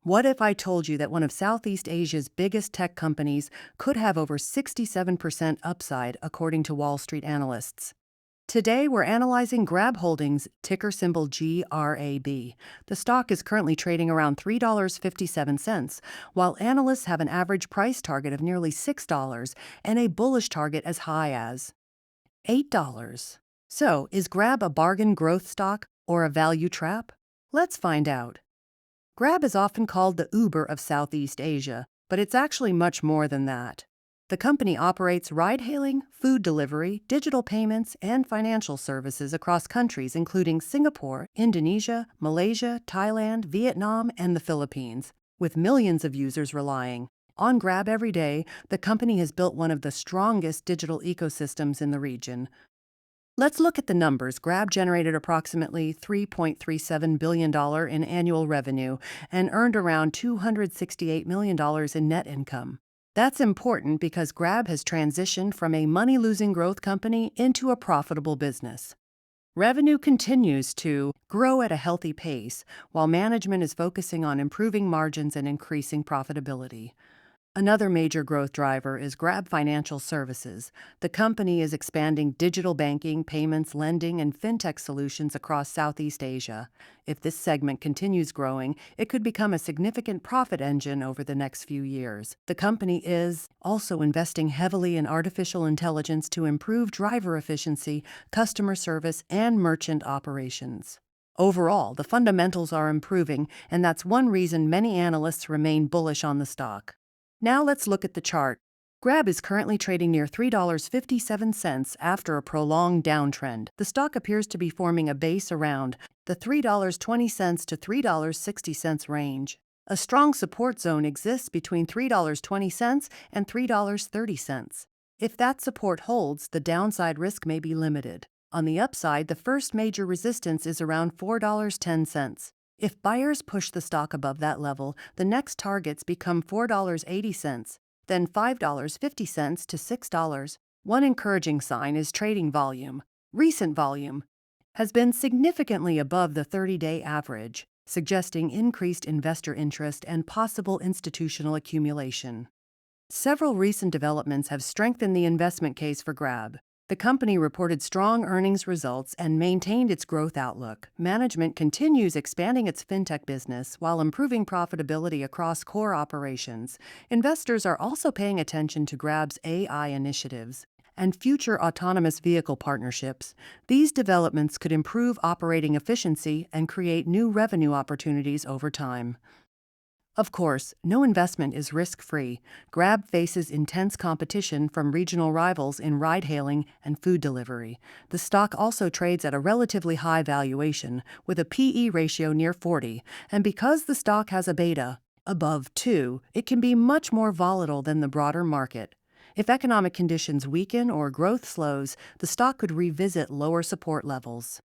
What if I told you that one of Southeast Asia's biggest tech companies could have over 67% upside, according to Wall Street analysts? Today, we're analyzing Grab Holdings, ticker symbol GRAB. The stock is currently trading around $3.57, while analysts have an average price target of nearly $6 and a bullish target as high as $8. So, is Grab a bargain growth stock or a value trap? Let's find out. Grab is often called the Uber of Southeast Asia, but it's actually much more than that. The company operates ride-hailing, food delivery, digital payments, and financial services across countries including Singapore, Indonesia, Malaysia, Thailand, Vietnam, and the Philippines. With millions of users relying on Grab every day, the company has built one of the strongest digital ecosystems in the region. Let's look at the numbers. Grab generated approximately $3.37 billion in annual revenue and earned around $268 million in net income. That's important because Grab has transitioned from a money-losing growth company into a profitable business. Revenue continues to grow at a healthy pace, while management is focusing on improving margins and increasing profitability. Another major growth driver is Grab Financial Services. The company is expanding digital banking, payments, lending, and fintech solutions across Southeast Asia. If this segment continues growing, it could become a significant profit engine over the next few years. The company is also investing heavily in artificial intelligence to improve driver efficiency, customer service, and merchant operations. Overall, the fundamentals are improving, and that's one reason many analysts remain bullish on the stock. Now let's look at the chart. Grab is currently trading near $3.57 after a prolonged downtrend. The stock appears to be forming a base around the $3.20 to $3.60 range. A strong support zone exists between $3.20 and $3.30. If that support holds, the downside risk may be limited. On the upside, the first major resistance is around $4.10. If buyers push the stock above that level, the next targets become $4.80, then $5.50 to $6. One encouraging sign is trading volume. Recent volume has been significantly above the 30-day average, suggesting increased investor interest and possible institutional accumulation. Several recent developments have strengthened the investment case for Grab. The company reported strong earnings results and maintained its growth outlook. Management continues expanding its fintech business while improving profitability across core operations. Investors are also paying attention to Grab's AI initiatives and future autonomous vehicle partnerships. These developments could improve operating efficiency and create new revenue opportunities over time. Of course, no investment is risk-free. Grab faces intense competition from regional rivals in ride-hailing and food delivery. The stock also trades at a relatively high valuation, with a P/E ratio near 40, and because the stock has a beta above 2, it can be much more volatile than the broader market. If economic conditions weaken or growth slows, the stock could revisit lower support levels.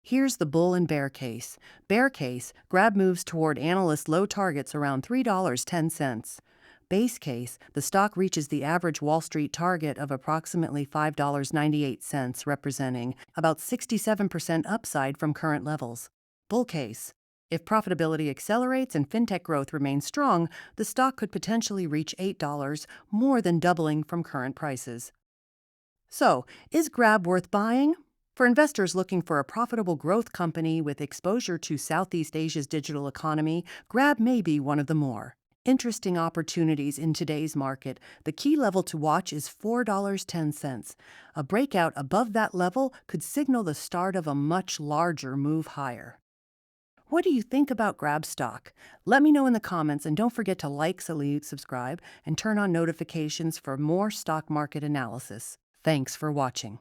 Here's the bull and bear case. Bear case, Grab moves toward analyst low targets around $3.10. Base case, the stock reaches the average Wall Street target of approximately $5.98, representing about 67% upside from current levels. Bull case, if profitability accelerates and fintech growth remains strong, the stock could potentially reach $8, more than doubling from current prices. So, is Grab worth buying? For investors looking for a profitable growth company with exposure to Southeast Asia's digital economy, Grab may be one of the more interesting opportunities in today's market. The key level to watch is $4.10. A breakout above that level could signal the start of a much larger move higher. What do you think about Grab stock? Let me know in the comments, and don't forget to like, subscribe, and turn on notifications for more stock market analysis. Thanks for watching.